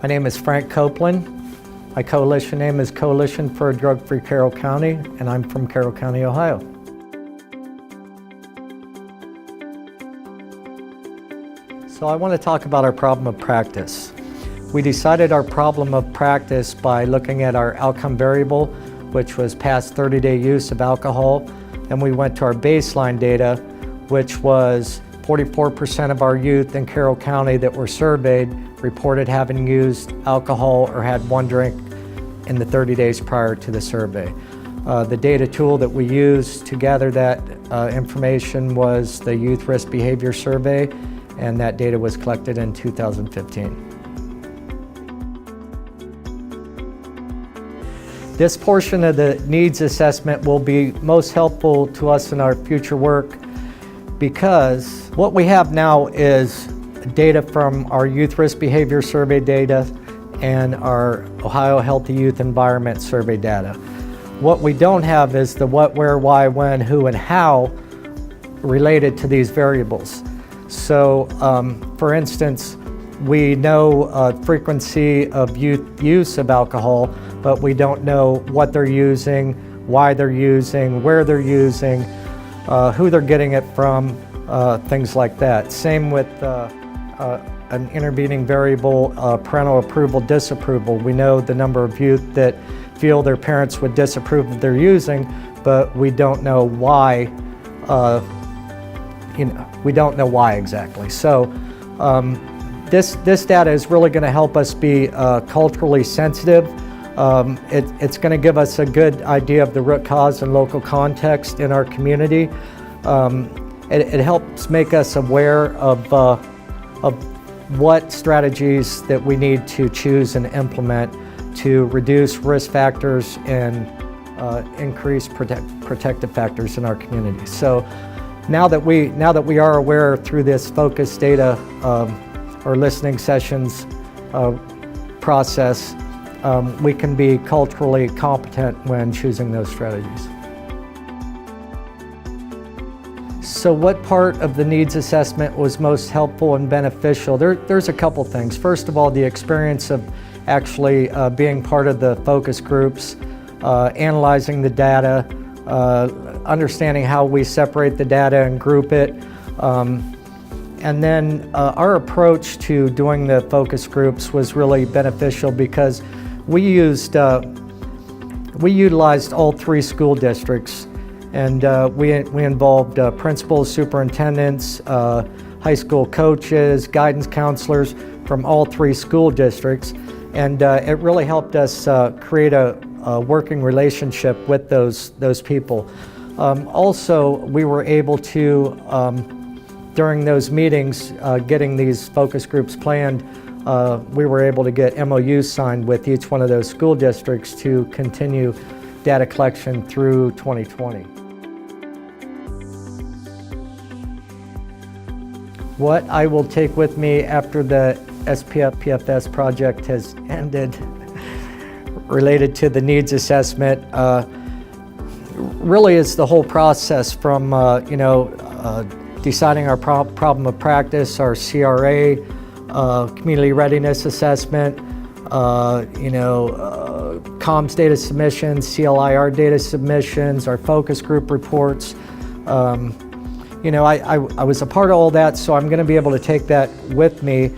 My name is Frank Copeland. My coalition name is Coalition for a Drug-Free Carroll County, and I'm from Carroll County, Ohio. So I want to talk about our problem of practice. We decided our problem of practice by looking at our outcome variable, which was past 30-day use of alcohol, and we went to our baseline data, which was 44% of our youth in Carroll County that were surveyed reported having used alcohol or had one drink in the 30 days prior to the survey. The data tool that we used to gather that information was the Youth Risk Behavior Survey, and that data was collected in 2015. This portion of the needs assessment will be most helpful to us in our future work because what we have now is data from our Youth Risk Behavior Survey data and our Ohio Healthy Youth Environment Survey data. What we don't have is the what, where, why, when, who, and how related to these variables. So, for instance, we know frequency of youth use of alcohol, but we don't know what they're using, why they're using, where they're using, who they're getting it from, things like that. Same with an intervening variable, parental approval, disapproval. We know the number of youth that feel their parents would disapprove of their using, but we don't know why. We don't know why exactly. So this data is really going to help us be culturally sensitive. It's going to give us a good idea of the root cause and local context in our community. It helps make us aware of what strategies that we need to choose and implement to reduce risk factors and increase protective factors in our community. So now that we are aware through this focus data or listening sessions process, we can be culturally competent when choosing those strategies. So what part of the needs assessment was most helpful and beneficial? There's a couple things. First of all, the experience of actually being part of the focus groups, analyzing the data, understanding how we separate the data and group it. And then our approach to doing the focus groups was really beneficial because we utilized all 3 school districts, and we involved principals, superintendents, high school coaches, guidance counselors from all 3 school districts, and it really helped us create a working relationship with those people. Also, we were able to, during those meetings, getting these focus groups planned, we were able to get MOUs signed with each one of those school districts to continue data collection through 2020. What I will take with me after the SPF-PFS project has ended related to the needs assessment really is the whole process from deciding our problem of practice, our CRA, community readiness assessment, comms data submissions, CLIR data submissions, our focus group reports. I was a part of all that, so I'm going to be able to take that with me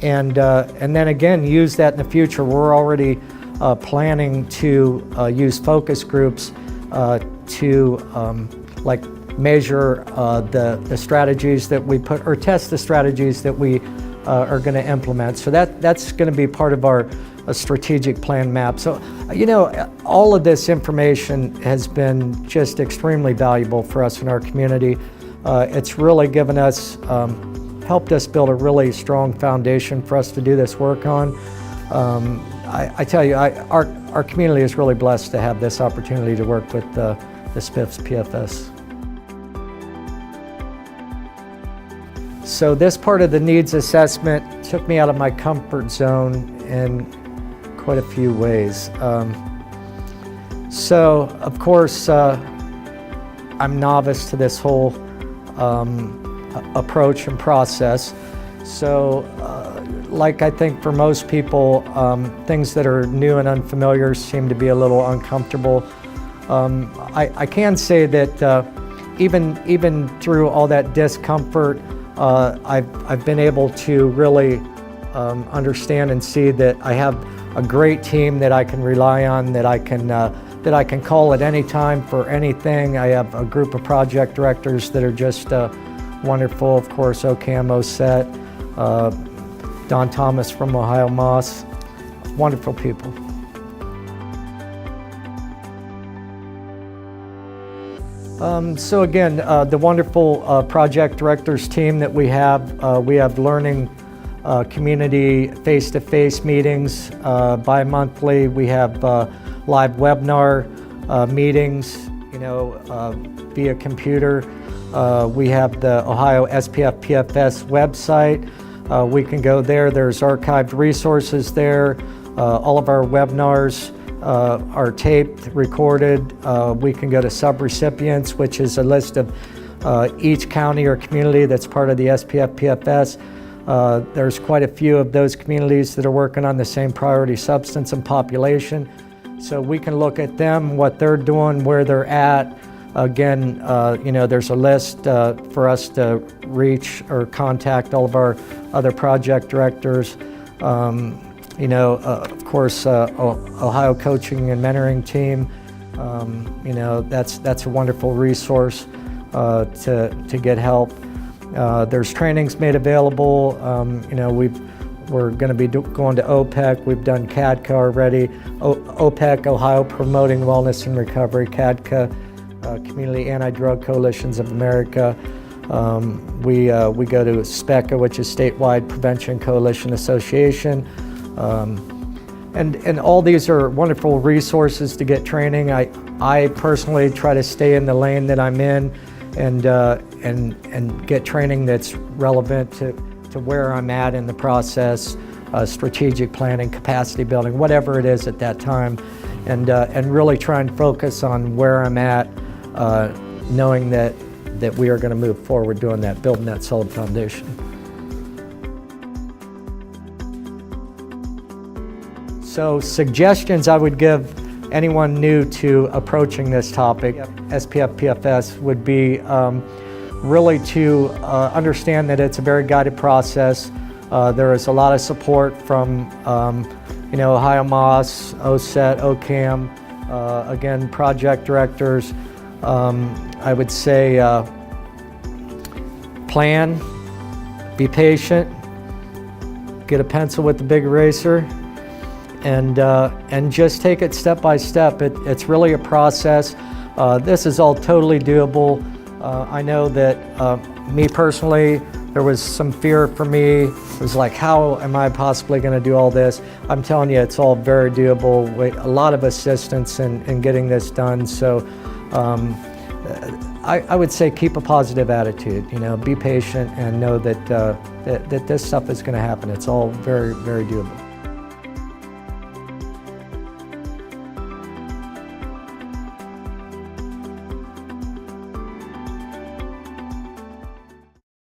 and then again use that in the future. We're already planning to use focus groups to measure the strategies that we put, or test the strategies that we are going to implement. So that's going to be part of our strategic plan map. So, all of this information has been just extremely valuable for us in our community. It's really given us, helped us build a really strong foundation for us to do this work on. I tell you, our community is really blessed to have this opportunity to work with the SPF-PFS. So this part of the needs assessment took me out of my comfort zone in quite a few ways. So of course, I'm novice to this whole approach and process. So, like I think for most people, things that are new and unfamiliar seem to be a little uncomfortable. I can say that even through all that discomfort, I've been able to really understand and see that I have a great team that I can rely on, that I can call at any time for anything. I have a group of project directors that are just wonderful. Of course, OCAM, OSET, Don Thomas from Ohio Moss, wonderful people. So again, the wonderful project directors team that we have learning community face-to-face meetings bi-monthly. We have live webinar meetings, via computer. We have the Ohio SPF-PFS website. We can go there. There's archived resources there. All of our webinars are taped, recorded. We can go to subrecipients, which is a list of each county or community that's part of the SPF-PFS. There's quite a few of those communities that are working on the same priority substance and population. So we can look at them, what they're doing, where they're at. Again, there's a list for us to reach or contact all of our other project directors. Of course, Ohio Coaching and Mentoring Team. That's a wonderful resource to get help. There's trainings made available. We're going to be going to OPEC. We've done CADCA already. OPEC, Ohio Promoting Wellness and Recovery, CADCA, Community Anti-Drug Coalitions of America. We go to SPECA, which is Statewide Prevention Coalition Association. And all these are wonderful resources to get training. I personally try to stay in the lane that I'm in and get training that's relevant to where I'm at in the process, strategic planning, capacity building, whatever it is at that time, and really try and focus on where I'm at, knowing that we are going to move forward doing that, building that solid foundation. So suggestions I would give anyone new to approaching this topic, SPF-PFS, would be really to understand that it's a very guided process. There is a lot of support from Ohio Moss, OSET, OCAM, again, project directors. I would say plan, be patient, get a pencil with the big eraser, and just take it step by step. It's really a process. This is all totally doable. I know that me personally, there was some fear for me. It was like, how am I possibly going to do all this? I'm telling you, it's all very doable. A lot of assistance in getting this done. So I would say keep a positive attitude. Be patient and know that this stuff is going to happen. It's all very, very doable.